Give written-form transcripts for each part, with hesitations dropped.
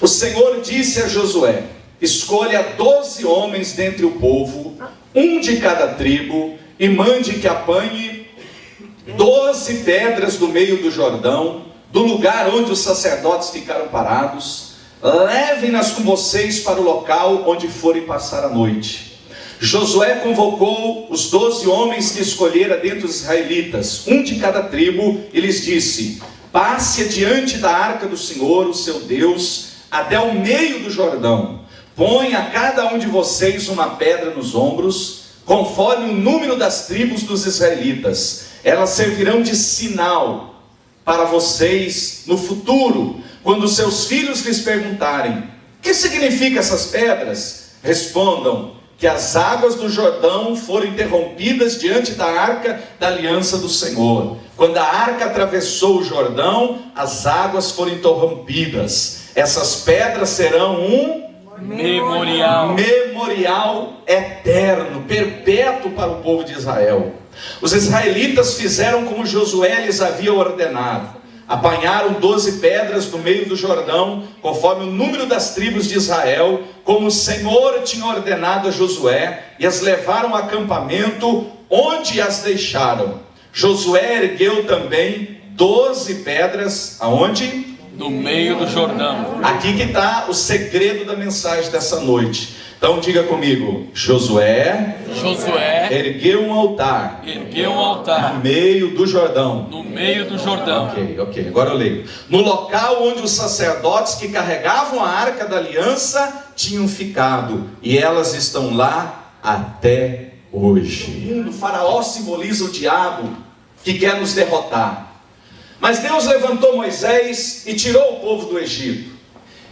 O Senhor disse a Josué: escolha 12 homens dentre o povo, um de cada tribo, e mande que apanhe 12 pedras do meio do Jordão, do lugar onde os sacerdotes ficaram parados. Levem-nas com vocês para o local onde forem passar a noite. Josué convocou os 12 homens que escolhera dentre os israelitas, um de cada tribo, e lhes disse: passe adiante da arca do Senhor, o seu Deus, até o meio do Jordão. Põe a cada um de vocês uma pedra nos ombros, conforme o número das tribos dos israelitas. Elas servirão de sinal para vocês no futuro, quando seus filhos lhes perguntarem: o que significam essas pedras? Respondam que as águas do Jordão foram interrompidas diante da arca da aliança do Senhor. Quando a arca atravessou o Jordão, as águas foram interrompidas. Essas pedras serão um memorial eterno, perpétuo para o povo de Israel. Os israelitas fizeram como Josué lhes havia ordenado. Apanharam 12 pedras do meio do Jordão, conforme o número das tribos de Israel, como o Senhor tinha ordenado a Josué, e as levaram ao acampamento, onde as deixaram. Josué ergueu também 12 pedras, aonde? No meio do Jordão. Aqui que está o segredo da mensagem dessa noite. Então diga comigo: Josué ergueu um altar no meio do Jordão. No meio do Jordão. Ok, agora eu leio. No local onde os sacerdotes que carregavam a arca da aliança tinham ficado, e elas estão lá até hoje. O faraó simboliza o diabo que quer nos derrotar. Mas Deus levantou Moisés e tirou o povo do Egito.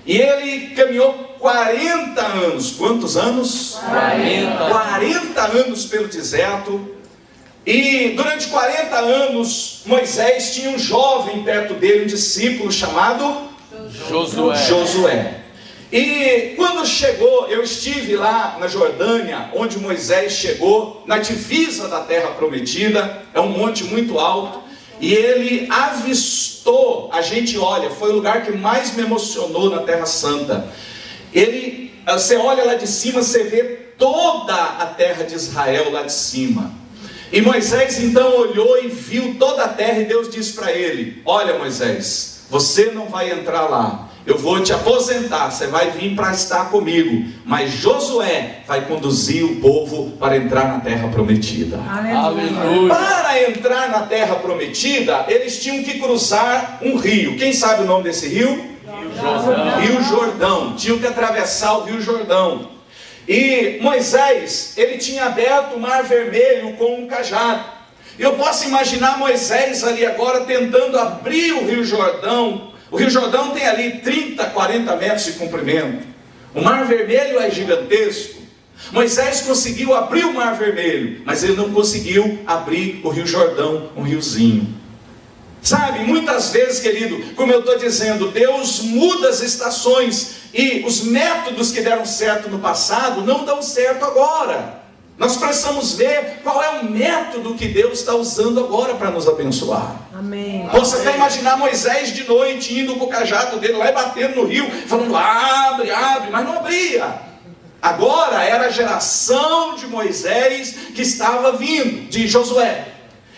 E ele caminhou 40 anos. Quantos anos? 40 anos pelo deserto. E durante 40 anos, Moisés tinha um jovem perto dele, um discípulo chamado Josué. E quando chegou, eu estive lá na Jordânia, onde Moisés chegou, na divisa da terra prometida. É um monte muito alto. E ele avistou, a gente olha, foi o lugar que mais me emocionou na Terra Santa. Você olha lá de cima, você vê toda a terra de Israel lá de cima. E Moisés então olhou e viu toda a terra, e Deus disse para ele: olha, Moisés, você não vai entrar lá. Eu vou te aposentar, você vai vir para estar comigo, mas Josué vai conduzir o povo para entrar na terra prometida. Aleluia. Para entrar na terra prometida, eles tinham que cruzar um rio. Quem sabe o nome desse rio? Rio Jordão. Tinham que atravessar o Rio Jordão. E Moisés, ele tinha aberto o Mar Vermelho com um cajado. Eu posso imaginar Moisés ali agora tentando abrir o Rio Jordão. O Rio Jordão tem ali 30, 40 metros de comprimento. O Mar Vermelho é gigantesco. Moisés conseguiu abrir o Mar Vermelho, mas ele não conseguiu abrir o Rio Jordão, um riozinho. Sabe, muitas vezes, querido, como eu estou dizendo, Deus muda as estações, e os métodos que deram certo no passado não dão certo agora. Nós precisamos ver qual é o método que Deus está usando agora para nos abençoar. Amém. Você quer imaginar Moisés de noite indo com o cajado dele lá e batendo no rio, falando: abre, mas não abria. Agora era a geração de Moisés que estava vindo, de Josué.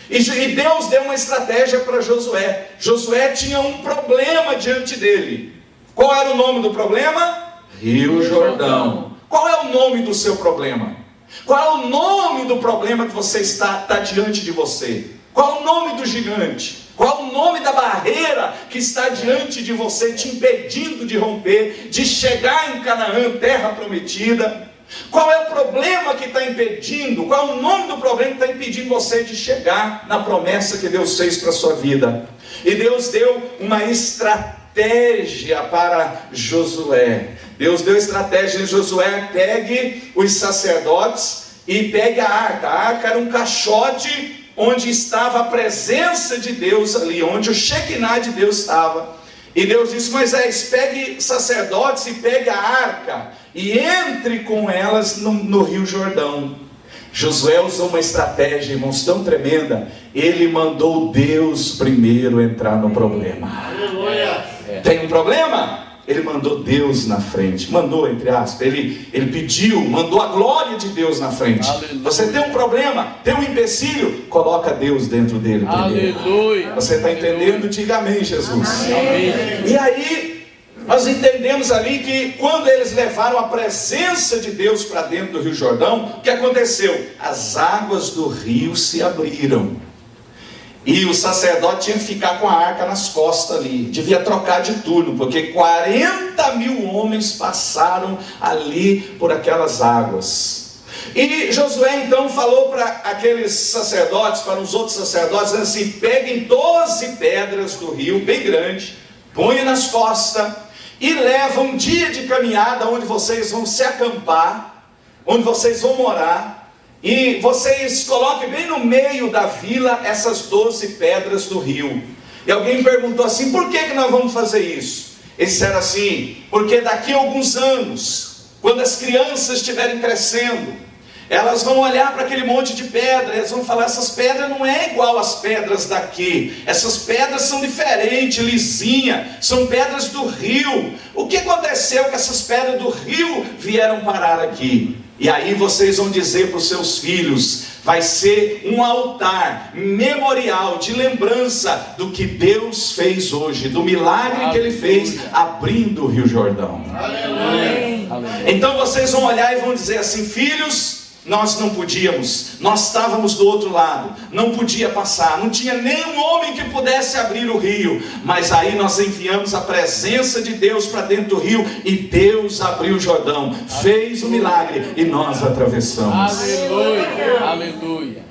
E Deus deu uma estratégia para Josué. Josué tinha um problema diante dele. Qual era o nome do problema? Rio Jordão. Qual é o nome do seu problema? Qual é o nome do problema que você está diante de você? Qual é o nome do gigante? Qual é o nome da barreira que está diante de você, te impedindo de romper, de chegar em Canaã, terra prometida? Qual é o problema que está impedindo? Qual é o nome do problema que está impedindo você de chegar na promessa que Deus fez para a sua vida? E Deus deu uma estratégia para Josué. Deus deu estratégia em Josué: pegue os sacerdotes e pegue a arca. A arca era um caixote onde estava a presença de Deus ali, onde o Shekinah de Deus estava. E Deus disse: Moisés, pegue sacerdotes e pegue a arca e entre com elas no Rio Jordão. Josué usou uma estratégia, irmãos, tão tremenda. Ele mandou Deus primeiro entrar no problema. Tem um problema? ele mandou Deus na frente. Mandou, entre aspas, ele pediu, mandou a glória de Deus na frente. Aleluia. Você tem um problema, tem um empecilho, coloca Deus dentro dele primeiro. Aleluia. Você está entendendo? Diga amém, Jesus. Amém. E aí, nós entendemos ali que quando eles levaram a presença de Deus para dentro do Rio Jordão, o que aconteceu? As águas do rio se abriram. E o sacerdote tinha que ficar com a arca nas costas ali. Devia trocar de turno, porque 40.000 homens passaram ali por aquelas águas. E Josué então falou para aqueles sacerdotes, para os outros sacerdotes, dizendo assim: peguem 12 pedras do rio, bem grande, ponham nas costas, e levam um dia de caminhada onde vocês vão se acampar, onde vocês vão morar. E vocês coloquem bem no meio da vila essas 12 pedras do rio. E alguém perguntou assim: por que nós vamos fazer isso? Eles disseram assim: porque daqui a alguns anos, quando as crianças estiverem crescendo, elas vão olhar para aquele monte de pedra, elas vão falar: essas pedras não é igual às pedras daqui, essas pedras são diferentes, lisinhas, são pedras do rio. O que aconteceu que essas pedras do rio vieram parar aqui? E aí vocês vão dizer para os seus filhos: vai ser um altar memorial de lembrança do que Deus fez hoje, do milagre que Ele fez abrindo o Rio Jordão. Aleluia. Então vocês vão olhar e vão dizer assim: filhos, nós não podíamos, nós estávamos do outro lado, não podia passar, não tinha nenhum homem que pudesse abrir o rio, mas aí nós enviamos a presença de Deus para dentro do rio, e Deus abriu o Jordão, fez o milagre, e nós atravessamos. Aleluia. Aleluia.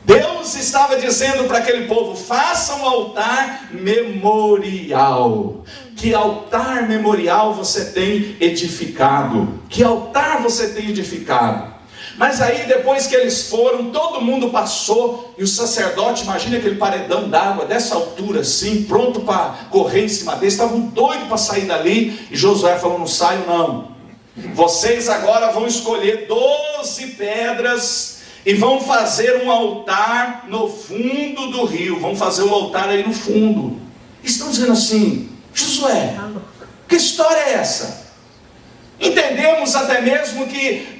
Deus estava dizendo para aquele povo: faça um altar memorial. Que altar memorial você tem edificado? Que altar você tem edificado? Mas aí depois que eles foram, todo mundo passou, e o sacerdote, imagina aquele paredão d'água dessa altura assim, pronto para correr em cima deles, estavam doidos para sair dali, e Josué falou: não saio não, vocês agora vão escolher 12 pedras, e vão fazer um altar no fundo do rio, vão fazer um altar aí no fundo. Estão dizendo assim: Josué, que história é essa? Entendemos até mesmo que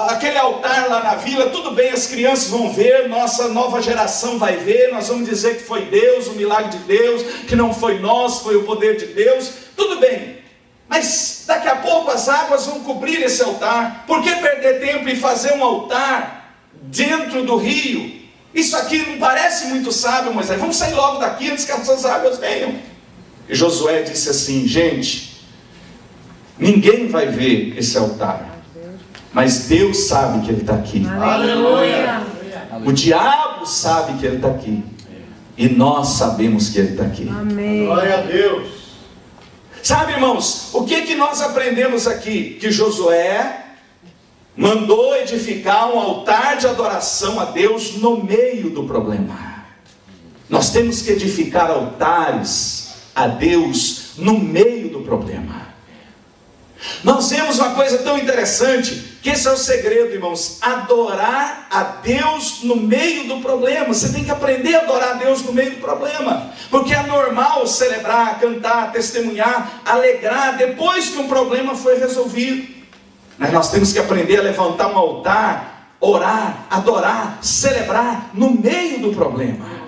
aquele altar lá na vila, tudo bem, as crianças vão ver, nossa nova geração vai ver, nós vamos dizer que foi Deus, o milagre de Deus, que não foi nós, foi o poder de Deus, tudo bem. Mas daqui a pouco as águas vão cobrir esse altar. Por que perder tempo e fazer um altar dentro do rio? Isso aqui não parece muito sábio, mas aí vamos sair logo daqui antes que essas águas venham. E Josué disse assim: gente, ninguém vai ver esse altar, mas Deus sabe que Ele está aqui. Aleluia. O diabo sabe que Ele está aqui, e nós sabemos que Ele está aqui. Amém. Glória a Deus. Sabe, irmãos, o que nós aprendemos aqui? Que Josué mandou edificar um altar de adoração a Deus no meio do problema. Nós temos que edificar altares a Deus no meio do problema. Nós vemos uma coisa tão interessante, que esse é o segredo, irmãos: adorar a Deus no meio do problema. Você tem que aprender a adorar a Deus no meio do problema, porque é normal celebrar, cantar, testemunhar, alegrar depois que um problema foi resolvido. Mas nós temos que aprender a levantar um altar, orar, adorar, celebrar no meio do problema.